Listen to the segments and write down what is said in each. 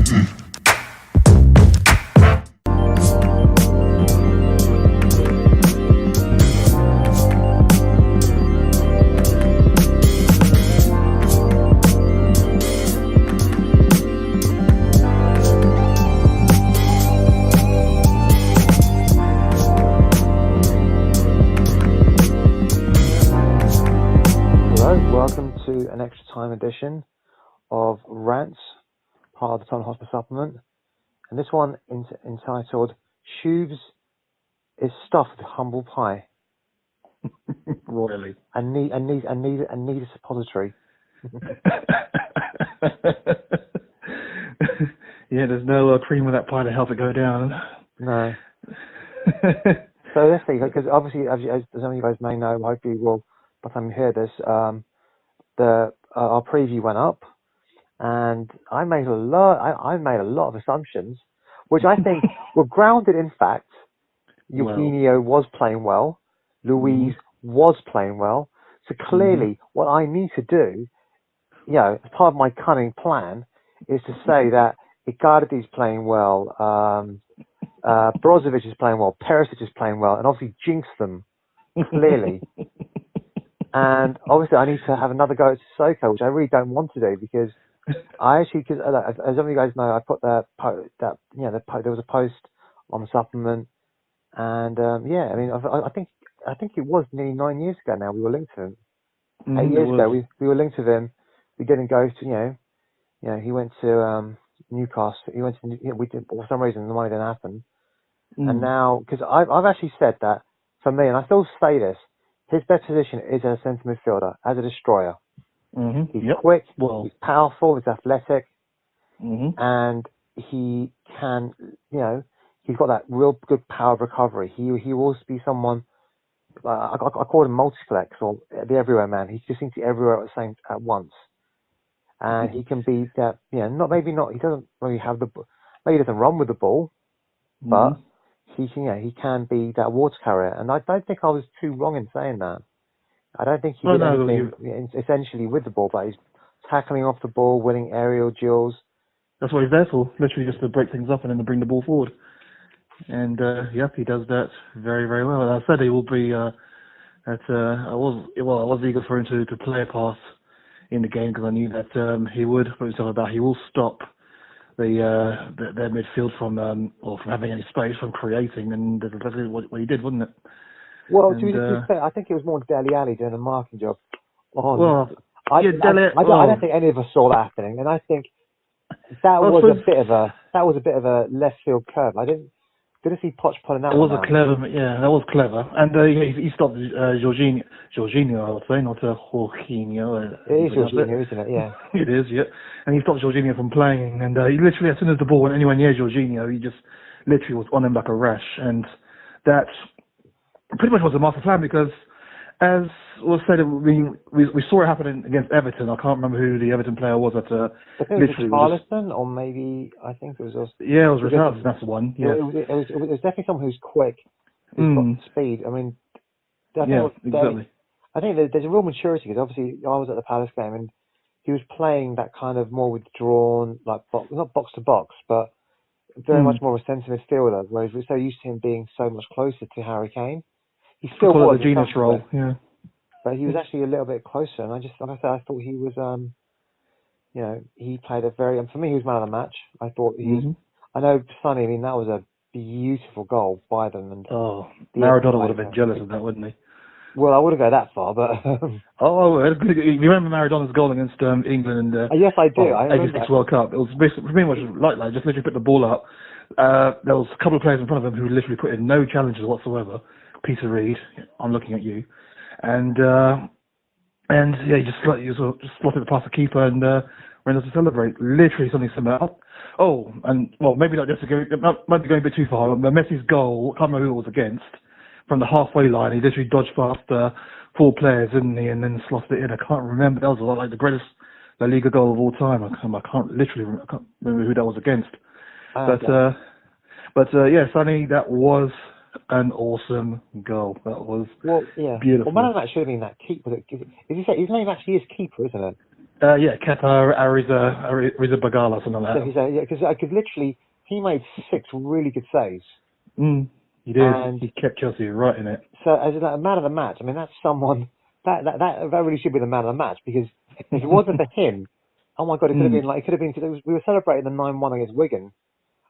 Welcome to an extra time edition of Rantz, part of the Tottenham Hotspur supplement, and this one entitled "Shubes is stuffed with humble pie." Royally. And need a suppository. Yeah, there's no cream with that pie to help it go down. No. So let's see, because obviously, as some of you guys may know, hopefully will by the time you hear this, our preview went up, and I made a lot of assumptions, which I think were grounded in fact. Eugenio was playing well, Louise was playing well, so clearly what I need to do, as part of my cunning plan, is to say that Icardi is playing well, Brozovic is playing well, Perisic is playing well, and obviously jinx them clearly. And obviously, I need to have another go at Sissoko, which I really don't want to do because as some of you guys know, I put there was a post on the supplement, and I think it was nearly 9 years ago now we were linked to him. 8 years ago we were linked to him. We didn't go to he went to Newcastle. He went to we did for some reason the money didn't happen, and now because I've actually said that for me, and I still say this. His best position is as a centre midfielder, as a destroyer. He's quick, he's powerful, he's athletic, and he can, he's got that real good power of recovery. He will also be someone, I call him multiplex or the everywhere man. He just seems to be everywhere at once. And he can be that, he doesn't really have maybe he doesn't run with the ball, but he can be that water carrier, and I don't think I was too wrong in saying that. I don't think he did anything essentially with the ball, but he's tackling off the ball, winning aerial duels. That's what he's there for, literally just to break things up and then to bring the ball forward. And he does that very, very well. And I said he will be. I was eager for him to play a pass in the game because I knew that he would. He will stop their midfield from having any space from creating, and that's exactly what he did, wasn't it? Well, to be fair, I think it was more Dele Alli doing a marking job. I don't think any of us saw that happening, and I think that was a bit of a left field curve. I didn't see Poch pulling that. That was clever, and he stopped Jorginho, I would say, not Jorginho. It is Jorginho, isn't it? Yeah, it is. Yeah, and he stopped Jorginho from playing, and he literally, as soon as the ball went anywhere near Jorginho, he just literally was on him like a rash, and that pretty much was a master plan because, as was said, we saw it happen against Everton. I can't remember who the Everton player was. I think it was Richarlison, or maybe I think it was us. Yeah, it was Richarlison. That's the one. Yeah, it was definitely someone who's quick, who's got speed. I mean, exactly. I think there's a real maturity because obviously I was at the Palace game and he was playing that kind of more withdrawn, like not box to box, but very much more of a centre midfielder. Whereas we're so used to him being so much closer to Harry Kane. He still was the genius role, but he was actually a little bit closer. And I thought he was, he played a very. And for me, he was man of the match. I thought he was. I know, Sonny. I mean, that was a beautiful goal by them. And Maradona would have been jealous of that, wouldn't he? Well, I wouldn't go that far, but. You remember Maradona's goal against England? And yes, I do. I remember 86 World Cup. It was basically pretty much like just literally put the ball up. There was a couple of players in front of him who literally put in no challenges whatsoever. Peter Reid, I'm looking at you, and he just slotted past the keeper and went on to celebrate. Literally something similar. Maybe not just might be going a bit too far. But Messi's goal, I can't remember who it was against, from the halfway line, he literally dodged past 4 players, didn't he, and then slotted it in. I can't remember. That was like the greatest La Liga goal of all time. I can't remember who that was against. Sonny, that was an awesome goal. That was beautiful. Well, man of the match should have been that keeper. His name actually is keeper, isn't it? Yeah, Kepa Arrizabalaga, something like So that. he's because literally he made 6 really good saves. He did. And He kept Chelsea right in it. so as a man of the match, I mean that's someone that really should be the man of the match, because if it wasn't for him, oh my god, it could have been like we were celebrating the 9-1 against Wigan.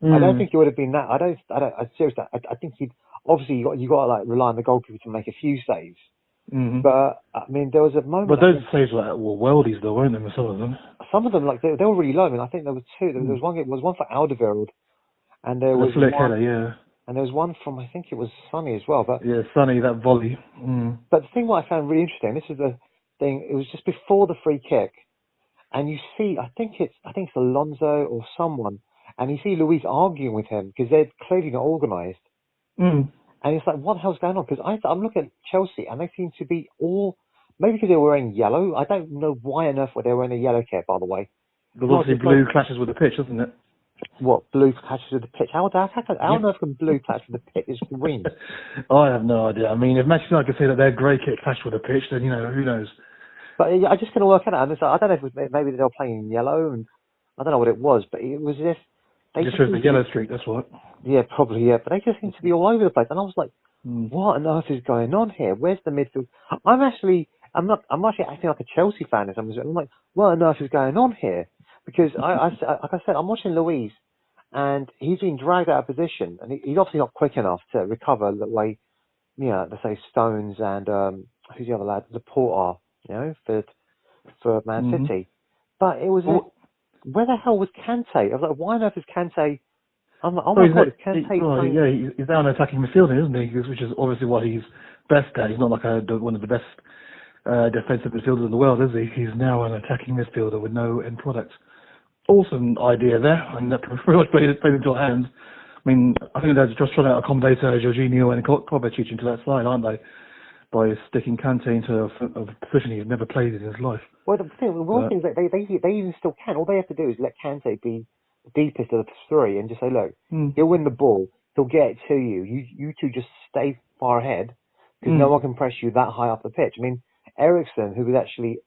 I don't think it would have been that. Seriously, I think he'd obviously you got to like rely on the goalkeeper to make a few saves. But I mean, there was a moment. But those saves were worldies, though, weren't they? Some of them. Some of them, like they were really low. I mean, I think there was 2. There was one. It was one for Alderweireld, and there was the flick one. header, yeah. And there was one from, I think it was Sonny as well. But yeah, Sonny, that volley. But the thing what I found really interesting, this is the thing. It was just before the free kick, and you see, I think it's Alonso or someone, and you see Luis arguing with him because they're clearly not organised. And it's like, what the hell's going on? Because I'm looking at Chelsea, and they seem to be all, maybe because they were wearing yellow. I don't know why on earth they were wearing a yellow kit, by the way. Because obviously blue clashes with the pitch, doesn't it? What, blue clashes with the pitch? How on earth can blue clash with the pitch? It's green. I have no idea. I mean, if Manchester United could say that their grey kit clashed with the pitch, then, who knows? But I just couldn't work it out. And I don't know if it was, maybe they were playing in yellow, and I don't know what it was, but it was as if they just with the yellow streak, that's what. Yeah, probably, yeah. But they just seem to be all over the place. And I was like, what on earth is going on here? Where's the midfield? I'm actually acting like a Chelsea fan. I'm like, what on earth is going on here? Because like I said, I'm watching Luis, and he's being dragged out of position, and he's obviously not quick enough to recover the way, let's say Stones and who's the other lad, Laporte are, for Man City. But it was where the hell was Kante? I was like, why on earth is Kante? I'm like, oh my god, is Kante playing? He's now an attacking midfielder, isn't he? Which is obviously what he's best at. He's not like one of the best defensive midfielders in the world, is he? He's now an attacking midfielder with no end product. Awesome idea there, and that pretty much played into our hands. I mean, I think they're just trying to accommodate Jorginho and Kovacic into that side, aren't they? By sticking Kante into a position he's never played in his life. Well, the one thing is that they even still can. All they have to do is let Kante be the deepest of the 3 and just say, look, he'll win the ball, he'll get it to you. You two just stay far ahead because no one can press you that high up the pitch. I mean, Eriksen, who was actually,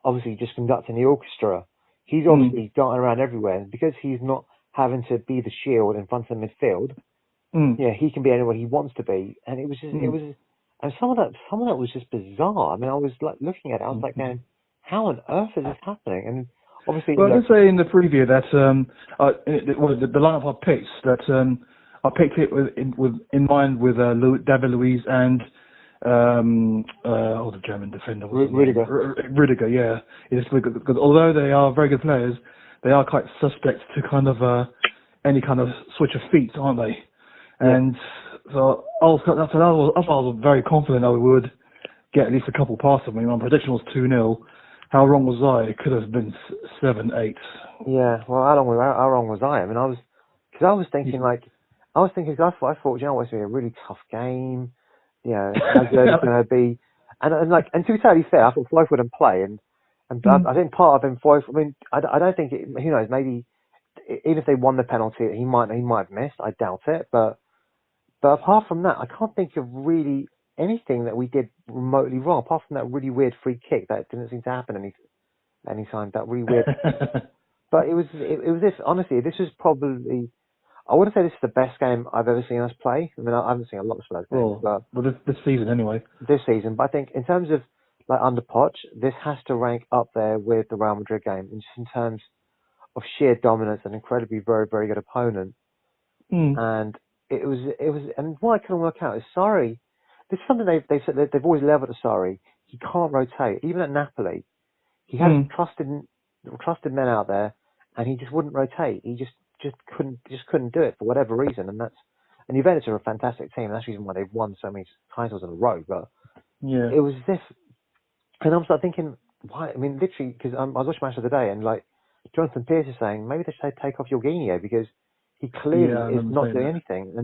obviously just conducting the orchestra, he's obviously darting around everywhere. And because he's not having to be the shield in front of the midfield, he can be anywhere he wants to be. And it was just, and some of that was just bizarre. I mean, I was like looking at it, I was like, man, how on earth is this happening? And obviously, well, let's say in the preview that the lineup I picked I picked it in mind with David Luiz and the German defender, Rudiger, yeah. It's because although they are very good players, they are quite suspect to kind of any kind of switch of feet, aren't they? Yeah. And so I was very confident that we would get at least a couple past them. I mean, my prediction was 2-0. How wrong was I? It could have been 7-8. Yeah, well, how wrong was I? I mean, I was thinking, I thought, it's going to be a really tough game. How good it's going to be. And to be totally fair, I thought Foyth wouldn't play. And I think part of him, Foyth, I mean, I don't think, who knows, maybe, even if they won the penalty, he might have missed. I doubt it. But apart from that, I can't think of really anything that we did remotely wrong, apart from that really weird free kick that didn't seem to happen any time. That really weird. But it was this. Honestly, this was probably. I wouldn't say this is the best game I've ever seen us play. I mean, I haven't seen a lot of Spurs games, but this season anyway. This season, but I think in terms of under Poch, this has to rank up there with the Real Madrid game, just in terms of sheer dominance and incredibly very, very good opponent. And it was, and what I couldn't work out is Sarri. This is something they've said that they've always levelled at Sarri. He can't rotate, even at Napoli. He had trusted men out there, and he just wouldn't rotate. He just couldn't do it for whatever reason, and Juventus are a fantastic team. And that's the reason why they've won so many titles in a row. But it was this, and I'm start thinking, why? I mean, literally, because I was watching match of the day, and Jonathan Pearce is saying maybe they should take off Jorginho because he clearly is not doing anything.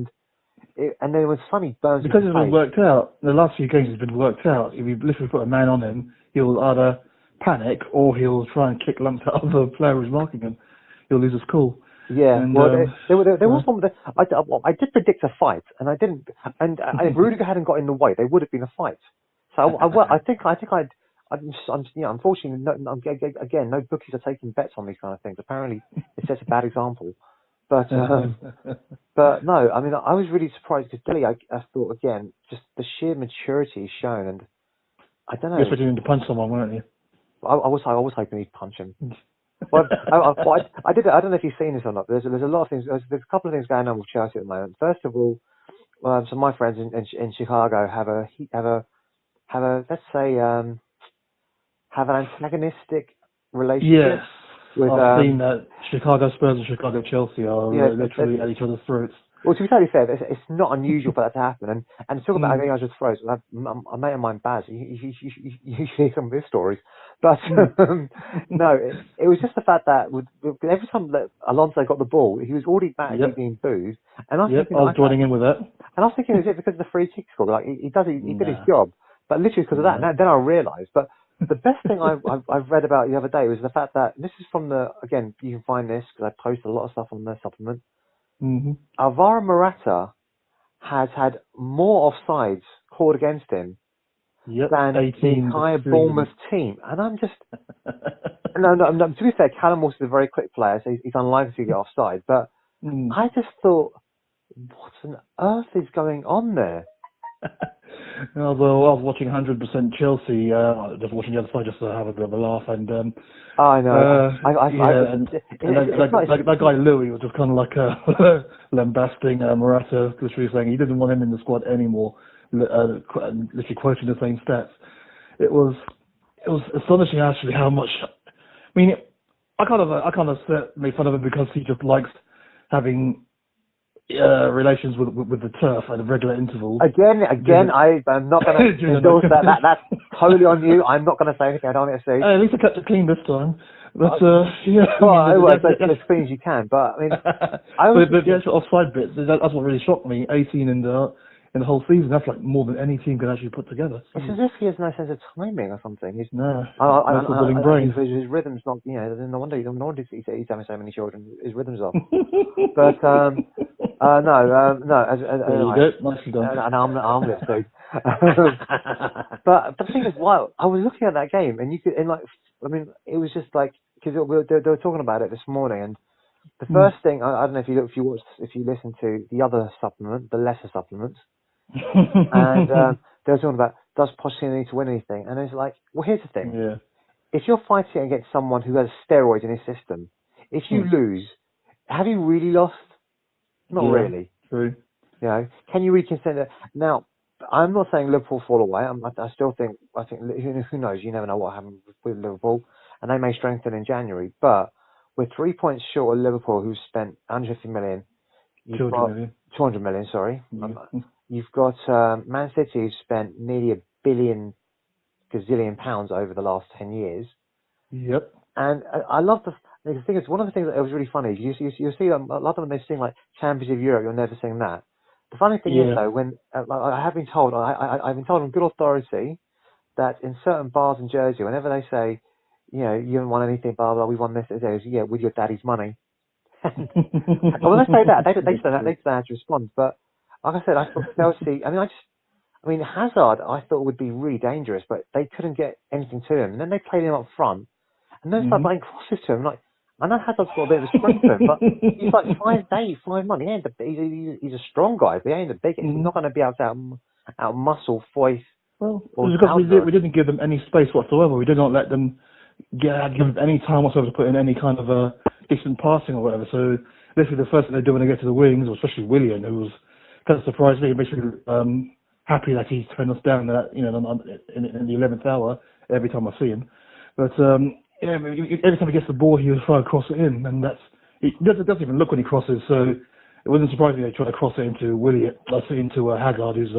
And then when Sonny burns because it's been worked out, the last few games has been worked out. If you literally put a man on him, he'll either panic or he'll try and kick lumps at other player who's marking him. He'll lose his cool. Yeah, and, well, there was one. I did predict a fight, and I didn't. And if Rudiger hadn't got in the way, there would have been a fight. So I think unfortunately, again, no bookies are taking bets on these kind of things. Apparently, it sets a bad example. But but no, I mean, I was really surprised because Delhi, I thought again, just the sheer maturity he's shown, and I don't know. You're expecting him to punch someone, weren't you? I was hoping he'd punch him. Well, I did. I don't know if you've seen this or not. There's a lot of things. There's a couple of things going on with Chelsea at the moment. First of all, so my friends in Chicago have a let's say have an antagonistic relationship. Yes, With, I've seen that Chicago Spurs and Chicago Chelsea are literally at each other's throats. Well, to be totally fair, it's not unusual for that to happen. And talk about having each other's throats. A mate of mine, Baz, you hear some of his stories. But no, it was just the fact that with every time that Alonso got the ball, he was already back being booed. And I was joining in with that. And I was thinking, is it because of the free kick score? Like he did his job, but literally because of that. And then I realised. But the best thing I've read about the other day was the fact that this is from again, you can find this because I post a lot of stuff on the supplement. Alvaro Morata has had more offsides called against him than the entire Bournemouth team, and I'm just no. To be fair, Callum Wilson's a very quick player, so he's unlikely to get offside. But I just thought, what on earth is going on there? Although I was watching 100% Chelsea, just watching the other side just to have a bit of a laugh, and I know. That guy Louis was just kind of like lambasting Morata, literally saying he didn't want him in the squad anymore, literally quoting the same stats. It was astonishing actually how much. I mean, I kind of made fun of him because he just likes having relations with the turf at a regular interval. Again, I'm not going to endorse that. That's totally on you. I'm not going to say anything I don't want to say. At least I kept it clean this time. But as clean as you can. But I mean, the actual offside bit, that's what really shocked me. 18 in the whole season. That's like more than any team could actually put together. It's as if he has no sense of timing or something. No brain. His rhythm's not. No wonder he's having so many children. His rhythm's off. But no. There you go. Nicely done. And I'm this dude. But the thing is, I was looking at that game, and it was just like because they were talking about it this morning, and the first thing I don't know if you listen to the other supplement, the lesser supplements, and they were talking about does Pochettino need to win anything, and it's like, well, here's the thing: if you're fighting against someone who has steroids in his system, if you lose, have you really lost? Not really. True. Can you reconsider? Now, I'm not saying Liverpool fall away. I still think. I think who knows? You never know what happens with Liverpool, and they may strengthen in January. But we're 3 points short of Liverpool, who's spent 150 million. 200 million. Sorry. You've got Man City, who's spent nearly £1 gazillion over the last 10 years. Yep. And I love the thing is, one of the things that was really funny is you see a lot of them, they sing like Champions of Europe, you'll never sing that. The funny thing is though, when I have been told, I've been told on good authority that in certain bars in Jersey, whenever they say, you haven't won anything, blah blah, we won this, it goes, with your daddy's money. And when they say that, they don't know how to respond. But like I said, I thought Chelsea. I mean, Hazard, I thought would be really dangerous, but they couldn't get anything to him. And then they played him up front, and then started playing crosses to him. Like, I know Hazard's got a bit of a sprint to him, but he's like 5'8", he's a strong guy, but he ain't the biggest. He's not going to be able to out muscle Foyth. Well, it was because we didn't give them any space whatsoever. We did not let them give them any time whatsoever to put in any kind of a decent passing or whatever. So literally the first thing they do when they get to the wings, especially Willian, who was kind of surprised me, basically happy that he turned us down that in the 11th hour every time I see him. But every time he gets the ball, he was trying to cross it in, and it doesn't even look when he crosses. So it wasn't surprising they tried to cross it into Willian, into Hazard, who's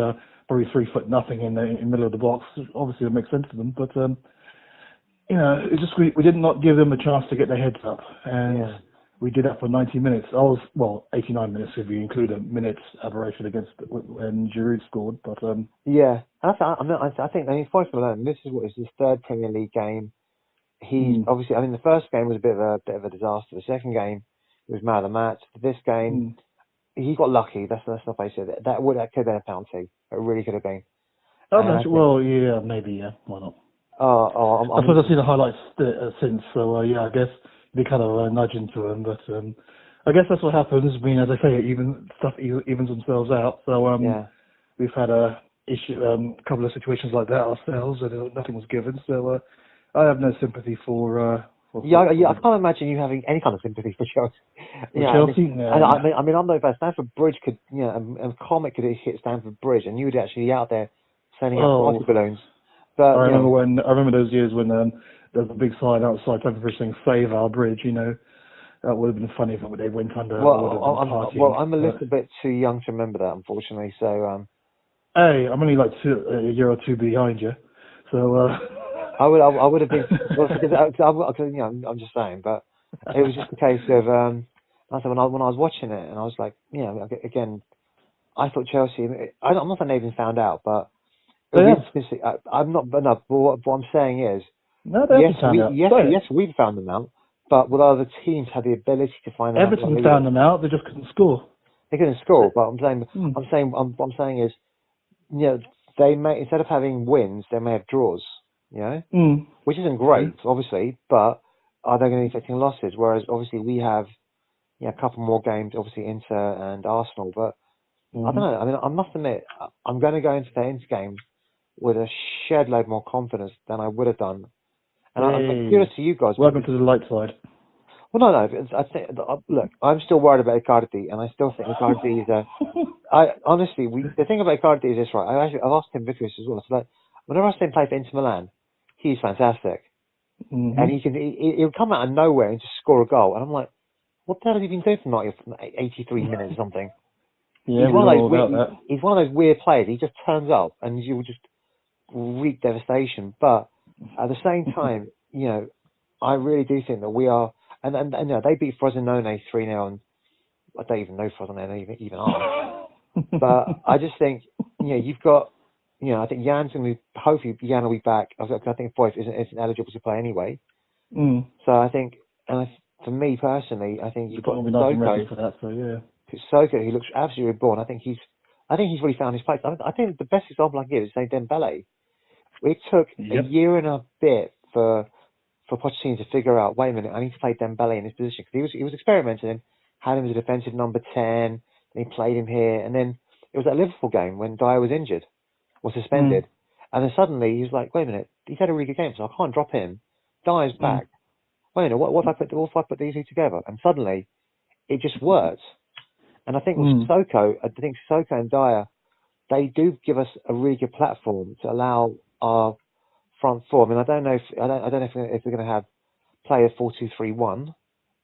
probably 3'0" in the middle of the box. Obviously, it makes sense to them, but it's just we did not give them a chance to get their heads up, and we did that for 90 minutes. 89 minutes if you include a minute's aberration against when Giroud scored. But I think Foyth alone, this is what is his third Premier League game. He's obviously, the first game was a bit of a disaster. The second game was man of the match. This game, he got lucky. That's not face it. That could have been a penalty. It really could have been. Maybe, why not? I suppose I've seen the highlights since, so yeah, I guess they kind of nudge into him, but I guess that's what happens. I mean, as I say, stuff evens themselves out. So yeah. we've had a couple of situations like that ourselves, and nothing was given. So I have no sympathy for I can't imagine you having any kind of sympathy for Chelsea. Chelsea. I mean, I'm not about Stamford Bridge could, and Comet could hit Stamford Bridge, and you would actually be out there sending out party balloons. But I remember those years when there was a big sign outside Stamford Bridge saying "Save our bridge." You know, that would have been funny if they went under. I'm a little bit too young to remember that, unfortunately. So, hey, I'm only like a year or two behind you, so. I would have been, because I'm just saying, but it was just a case of, I said when I was watching it, and I was like, again, I thought Chelsea, I'm not saying they even found out, but I'm not, but no, but what I'm saying is, no, they haven't found out. Yes, we've found them out, but will other teams have the ability to find them out? Everton found them out, they just couldn't score. They couldn't score, but what I'm saying is, they may, instead of having wins, they may have draws. Which isn't great, obviously, but are they going to be affecting losses? Whereas obviously we have a couple more games, obviously Inter and Arsenal, but I don't know. I mean, I must admit, I'm going to go into the Inter game with a shed load more confidence than I would have done. And I'm curious to you guys. Welcome to the light side. Well, no. I think, look, I'm still worried about Icardi, and I still think Icardi is the thing about Icardi is this, right? I've asked Tim Vickers as well. So that whenever I see him play for Inter Milan, he's fantastic. And he'll come out of nowhere and just score a goal. And I'm like, what the hell have you been doing for 83 minutes or something? Yeah, he's one of those weird players. He just turns up and you will just wreak devastation. But at the same time, I really do think that we are, and they beat Frosinone 3-0, and I don't even know Frosinone even are. But I just think, you've got, I think hopefully Jan will be back. I think Foyth isn't eligible to play anyway. So I think, for me personally, I think you've got Soko for that. So yeah, Soko, who looks absolutely reborn. I think he's really found his place. I think the best example I can give is say Dembele. It took a year and a bit for Pochettino to figure out, wait a minute, I need to play Dembele in this position, because he was experimenting, had him as a defensive number 10, and he played him here, and then it was that Liverpool game when Dyer was injured. Was suspended, and then suddenly he was like, "Wait a minute, he's had a really good game, so I can't drop him." Dyer's back. Wait a minute, what if I put these two together? And suddenly, it just works. And I think with Soko, and Dyer, they do give us a really good platform to allow our front four. I mean, I don't know if we're going to have play a 4-2-3-1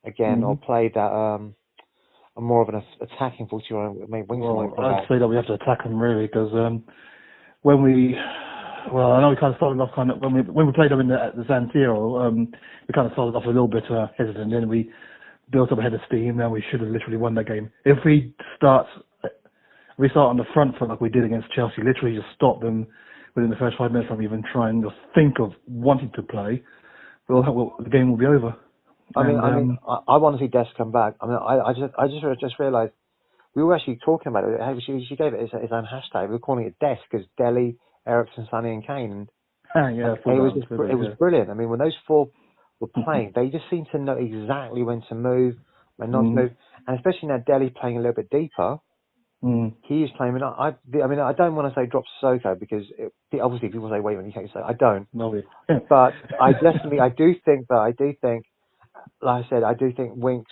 again, or play that more of an attacking 4-2-3-1. I'd say that we have to attack them really, because I know we kind of started off when we played them at the San Siro, we kind of started off a little bit hesitant, then we built up a head of steam, and we should have literally won that game. If we start on the front foot like we did against Chelsea, literally just stop them within the first 5 minutes from even trying to think of wanting to play, the game will be over. I want to see Des come back. I mean, I just realised we were actually talking about it. She gave it its own hashtag. We were calling it Des because Dele, Ericsson, Sonny, and Kane. It was brilliant. I mean, when those four were playing, they just seemed to know exactly when to move, when not to move, and especially now Dele playing a little bit deeper. He is playing. I don't want to say drop Sissoko, because obviously people say, wait, when you can't say, I don't. No. But I do think, like I said, I do think Winks,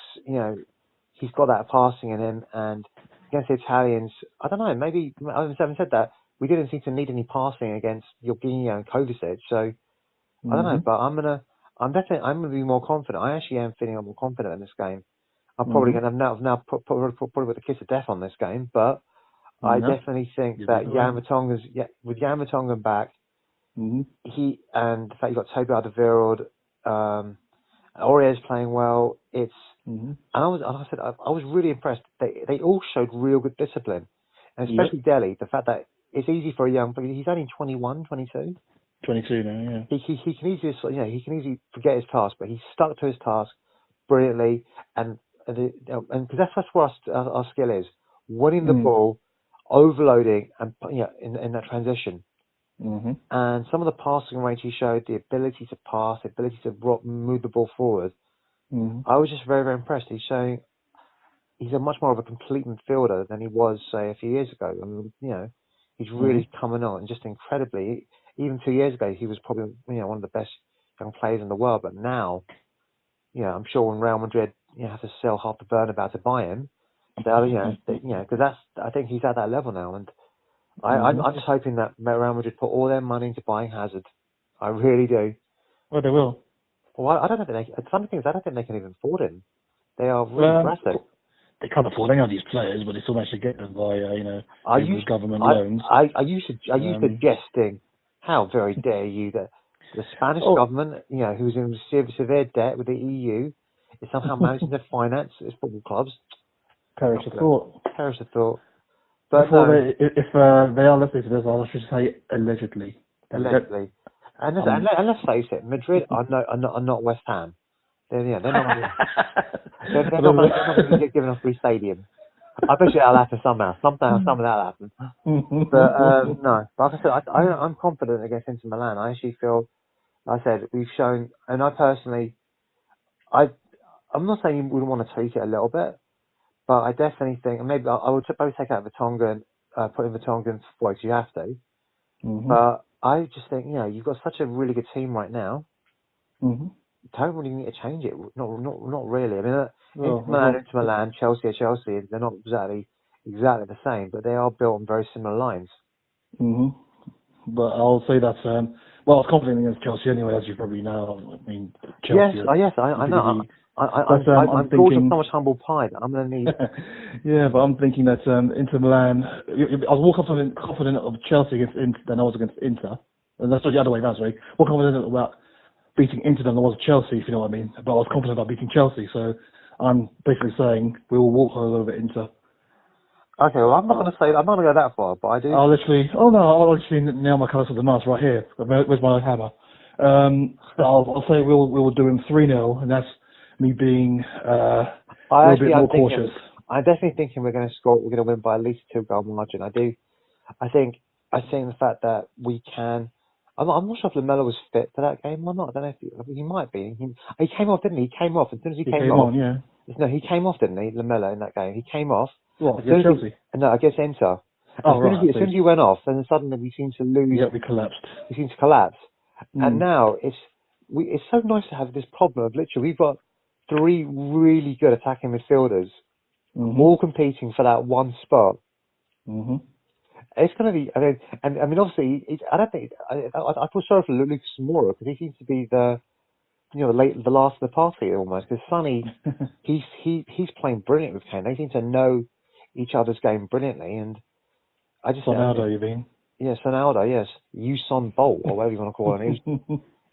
he's got that passing in him, and against the Italians, I don't know, maybe, having said that, we didn't seem to need any passing against Jorginho and Kovacic, so I don't know, but I'm gonna be more confident. I actually am feeling more confident in this game. I'm probably going to now probably with the kiss of death on this game, but I definitely think that with Jan Vertonghen back, he, and the fact you got Toby Alderweireld, Aurier's playing well. And I was really impressed. They all showed real good discipline, and especially Dele. The fact that it's easy for a young, he's only 21, 22. 22 now, yeah. He can easily forget his task, but he stuck to his task brilliantly, and because that's where our skill is, winning the ball, overloading, and in that transition. And some of the passing range he showed, the ability to pass, the ability to move the ball forward, I was just very, very impressed. He's a much more of a complete midfielder than he was, say, a few years ago. I mean, he's really coming on, and just incredibly. Even 2 years ago, he was probably one of the best young players in the world. But now, I'm sure when Real Madrid have to sell half the Bernabeu to buy him, because I think he's at that level now, and I'm just hoping that Real Madrid put all their money into buying Hazard. I really do. Well, they will. Well, I don't think some things I don't think they can even afford him. They are really impressive. They can't afford any of these players, but they still manage to get them by government loans. I used to jesting. How very dare you that the Spanish government, who's in severe debt with the EU, is somehow managing to finance its football clubs. Perish of thought. Perish of thought. But if they are listening to this, I should say allegedly. Allegedly. And let's face it, Madrid are not West Ham. They're not going to get given a free stadium. I bet you that'll happen somehow. Somehow that'll happen. But no. But like I said, I'm confident against Inter Milan. I actually feel, like I said, we've shown, and I personally, I'm not saying you wouldn't want to tweak it a little bit, but I definitely think, and maybe I would probably take out Vertonghen, put in Vertonghen for if you have to. But I just think, you've got such a really good team right now. You don't really need to change it. Not really. I mean, Inter Milan, Chelsea, they're not exactly the same, but they are built on very similar lines. But I'll say that, I was confident against Chelsea anyway, as you probably know. I mean, Chelsea. Yes, I know. I'm gorgeous so much humble pie that I'm going to need. Yeah, but I'm thinking that Inter Milan, I was more confident of Chelsea against Inter than I was against Inter. And that's not the other way around, sorry. More confident about beating Inter than I was Chelsea, if you know what I mean. But I was confident about beating Chelsea, so I'm basically saying we will walk all over Inter. Okay, well, I'm not going to go that far, but I do. I'll literally nail my colours to the mast right here. Where's my hammer? I'll say we'll do him 3-0, and that's me being a little bit more cautious. I'm definitely thinking we're going to win by at least a 2-goal margin. I think the fact that we can. I'm not sure if Lamela was fit for that game or not. I don't know if he might be. He came off, didn't he? He came off as soon as he came off. On, yeah. No, he came off, didn't he? Lamela in that game. He came off. What? Against Chelsea? No, against Inter. As soon as he went off, then suddenly we seemed to lose. Yeah, we collapsed. We seemed to collapse. And now it's so nice to have this problem of literally we've got 3 really good attacking midfielders, all competing for that one spot. It's going to be. I mean, obviously, I don't think. I feel sorry for Lucas Moura because he seems to be the last of the party almost. Because Sonny, he's playing brilliant with Kane. They seem to know each other's game brilliantly, and I just. Ronaldo, you mean? Yes, Ronaldo. Yes, Usain Bolt or whatever you want to call him.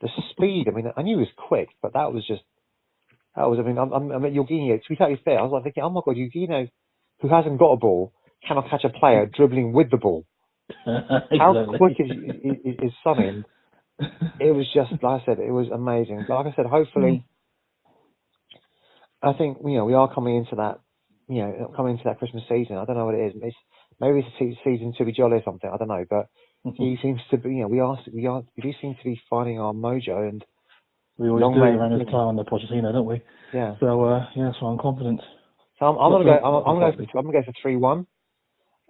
The speed. I mean, I knew he was quick, but that was. I mean, Jorginho. To be totally fair, I was like thinking, oh my God, Jorginho, who hasn't got a ball, cannot catch a player dribbling with the ball. How quick is Sonny? And it was just, like I said, it was amazing. Like I said, hopefully, I think we are coming into that, Christmas season. I don't know what it is. Maybe it's a season to be jolly or something. I don't know, but he seems to be. We do seem to be finding our mojo, and we always do around this time on the Pochettino, don't we? Yeah. So so I'm confident. So I'm gonna go for 3-1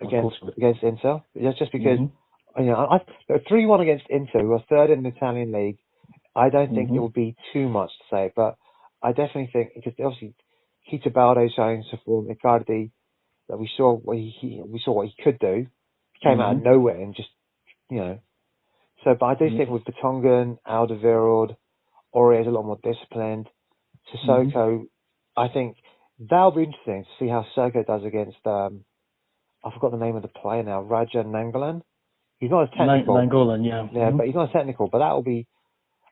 against Inter. Just because 3-1 against Inter, who are third in the Italian league. I don't think it will be too much to say, but I definitely think because obviously Keita Balde showing some form, Icardi, that we saw what he could do. He came out of nowhere and just So, but I do think with Vertonghen, Alderweireld, Aurier is a lot more disciplined. Sissoko, I think that'll be interesting to see how Sissoko does against, I forgot the name of the player now, Raja Nangolan. He's not as technical. Nangolan, yeah. Yeah, but he's not as technical. But that'll be,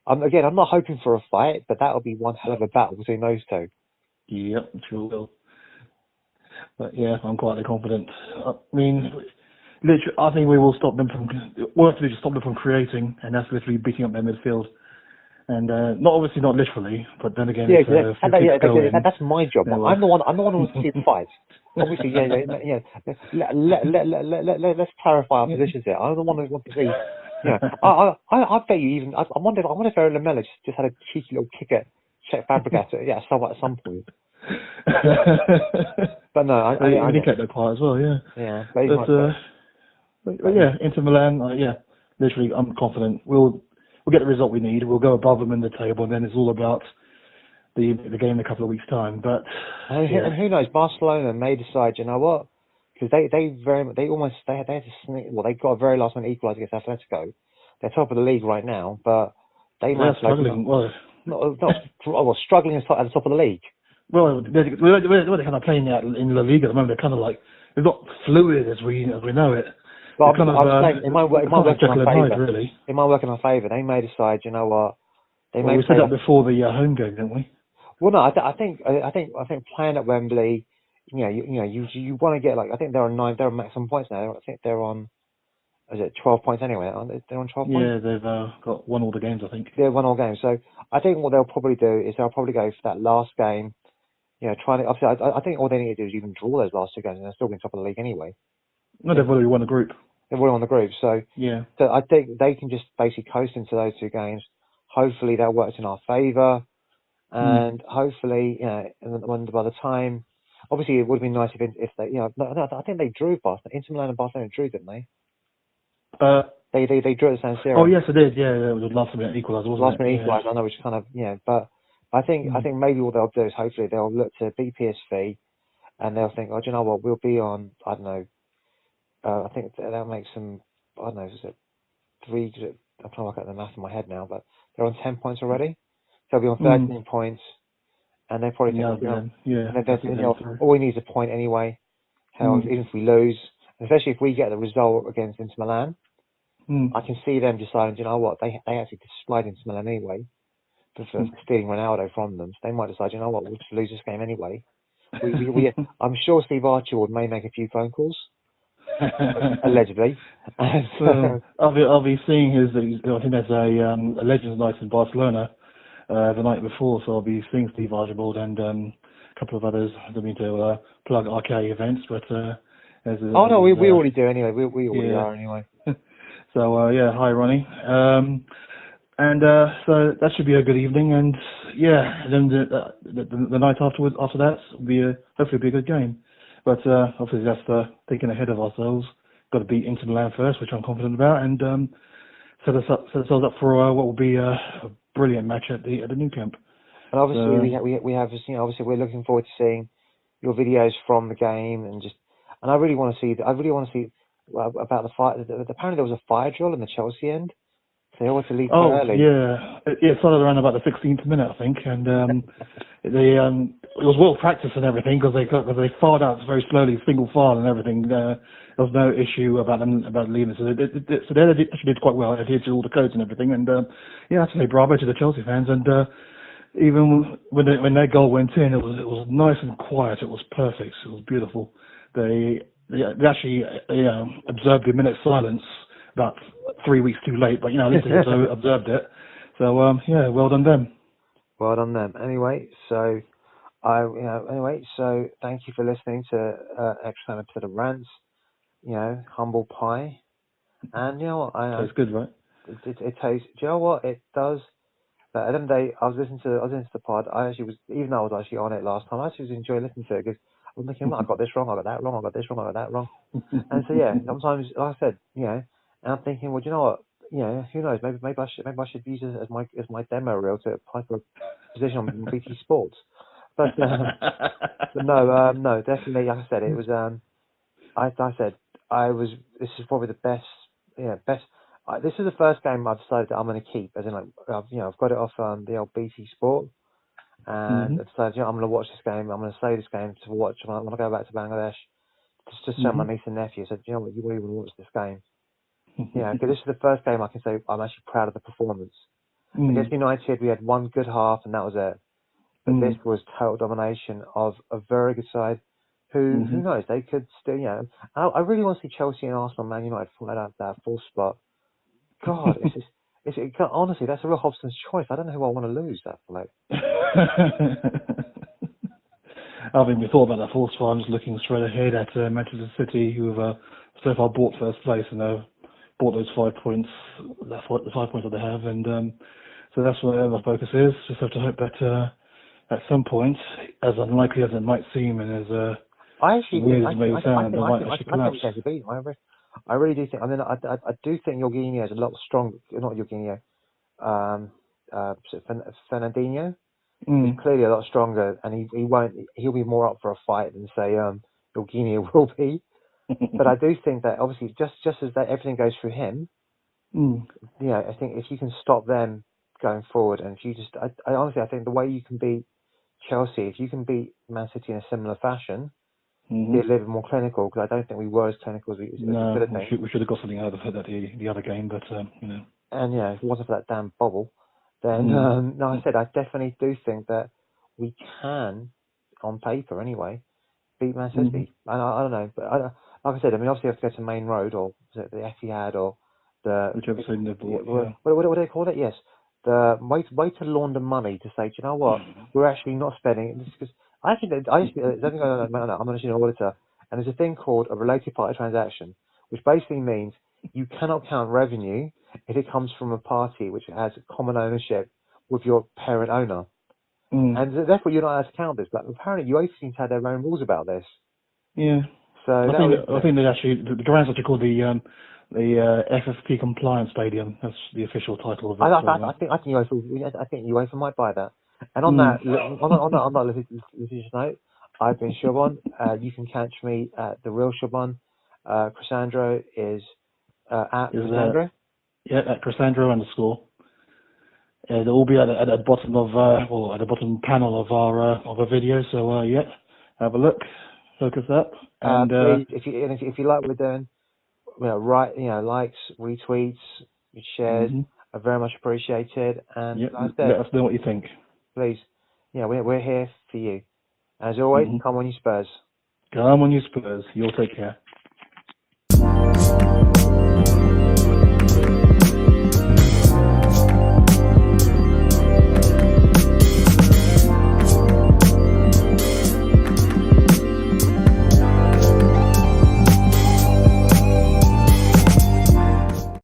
again, I'm not hoping for a fight, but that'll be one hell of a battle between those two. Yep, sure will. But yeah, I'm quite confident. I mean, literally, I think we will stop them from, we'll have to stop them from creating, and that's literally beating up their midfield. And not literally, but then again, that's my job. I'm the one who wants to see the fight. Obviously, Let's clarify our positions here. I'm the one who wants to see Yeah, I bet you even. I wonder if Aaron Lamella just had a cheeky little kick at Czech Fabregas at some point. But no, Even he kept that quiet as well, yeah. Yeah, but yeah, Inter Milan, literally, I'm confident we'll get the result we need. We'll go above them in the table, and then it's all about the game in a couple of weeks' time. But and who knows? Barcelona may decide. You know what? Because they had to sneak. Well, they got a very last minute equaliser against Atletico. They're top of the league right now, but they're struggling. Struggling at the top of the league. Well, they're kind of playing out in La Liga at the moment. They're kind of like they're not fluid as we know it. But I'm saying it might work in our favour. Really. It might work in our favour. They may decide. You know what? We said that before the home game, didn't we? Well, no, I think playing at Wembley, you want to get I think they're on maximum points now. I think they're on, is it 12 points anyway? They're on 12 points. Yeah, they've got won all the games, I think. They've won all games. So I think what they'll probably do is they'll probably go for that last game. Trying to. Obviously, I think all they need to do is even draw those last two games, and they're still in top of the league anyway. No, they've already won the group. They've already won the group, so yeah. So I think they can just basically coast into those two games. Hopefully, that works in our favour. And hopefully, when by the time, obviously, it would be nice if they, I think they drew Barcelona. Inter Milan and Barcelona drew, didn't they? They drew at San Siro. Oh yes, they did. Yeah, it was last minute equaliser, wasn't it? Last minute equaliser, I know, which kind of but I think maybe what they'll do is hopefully they'll look to beat PSV, and they'll think, oh, do you know what, we'll be on, I don't know, I think that'll make some, I don't know, is it 3? I'm trying to work out the math in my head now, but they're on 10 points already. They'll be on 13 points, and they probably think, all we need is a point anyway. Hell, even if we lose, especially if we get the result against Inter Milan, I can see them deciding, you know what, they actually displayed Inter Milan anyway for stealing Ronaldo from them. So they might decide, you know what, we'll just lose this game anyway. I'm sure Steve Archibald may make a few phone calls. Allegedly. So I'll be seeing I think there's a Legends Night in Barcelona the night before, so I'll be seeing Steve Archibald and a couple of others. I don't mean to plug RK events, but we already do anyway. We already are anyway. So hi Ronnie. And so that should be a good evening, and then the night after that will be hopefully be a good game. But obviously that's thinking ahead of ourselves. Got to beat Inter Milan first, which I'm confident about, and set ourselves up for what will be a brilliant match at the Nou Camp. And obviously we have obviously we're looking forward to seeing your videos from the game, and I really want to see about the fire. Apparently there was a fire drill in the Chelsea end. They all had to leave early. It started around about the 16th minute, I think, and it was well practiced and everything because they filed out very slowly, single file and everything. There was no issue about leaving, so they actually did quite well, adhered to all the codes and everything. And I have to say bravo to the Chelsea fans. And even when their goal went in, it was nice and quiet. It was perfect. It was beautiful. They actually observed the minute's silence about 3 weeks too late, but at least they also observed it. So well done them. Well done them. Anyway, so thank you for listening to extra episode of Rantz. Humble pie, and tastes good, right? It tastes. Do you know what it does? But at the end of the day, I was listening to the pod. I actually was, even though I was actually on it last time, I actually was enjoying listening to it because I was thinking, I got this wrong, I got that wrong, I got this wrong, I got that wrong. And so sometimes, like I said, and I'm thinking, well, do you know what? Who knows? Maybe I should use it as my demo reel to apply for a position on BT Sports. But no, definitely. Like I said, it was. This is probably the best. This is the first game I've decided that I'm going to keep. As in, I've got it off the old BT Sport, and I've decided, I'm going to watch this game. I'm going to save this game to watch when I go back to Bangladesh. Just show my niece and nephew. So, you know what? You really want to watch this game. Because this is the first game I can say I'm actually proud of the performance. Against United, we had one good half, and that was it. But this was total domination of a very good side. Who knows? They could still, I really want to see Chelsea and Arsenal, Man United fight out that fourth spot. God, honestly, that's a real Hobson's choice. I don't know who I want to lose that for. I haven't even thought about that fourth spot. I'm just looking straight ahead at Manchester City, who have so far bought first place, and they're bought those 5 points. That's what the 5 points that they have, and so that's where the focus is. Just have to hope that at some point, as unlikely as it might seem, and as weird as it may sound, they might actually collapse. I think we can beat them. I really do think. I mean, I do think Jorginho is a lot stronger. Not Jorginho. Fernandinho is clearly a lot stronger, and he'll be more up for a fight than say Jorginho will be. But I do think that obviously just as that everything goes through him, I think if you can stop them going forward, and if you just, I honestly, I think the way you can beat Chelsea, if you can beat Man City in a similar fashion, be a little bit more clinical, because I don't think we were as clinical as we could have been. We should have got something out of the other game, but And if it wasn't for that damn bobble, then I definitely do think that we can, on paper anyway, beat Man City. And I don't know, but like I said, I mean, obviously you have to go to Main Road or the Etihad or the whichever side they've bought. What do they call it? Yes, the way to launder money to say, do you know what, we're actually not spending it. Because I think that I'm an auditor, and there's a thing called a related party transaction, which basically means you cannot count revenue if it comes from a party which has common ownership with your parent owner. And therefore you're not allowed to count this. But apparently UEFA seem to have their own rules about this. Yeah. So I think that actually the ground's actually called the FFP compliant stadium. That's the official title of it. I think UEFA might buy that. And on that litigious note, I've been Shubon. You can catch me at the real Shubon. Crisandro is at Crisandro. At Crisandro _. They'll all be at the bottom of or at the bottom panel of our video. So have a look, focus up, and please, if you like what we're doing, likes, retweets, shares are very much appreciated. And let us know what you think. Please, we're here for you. As always, come on you Spurs. Come on you Spurs. You'll take care.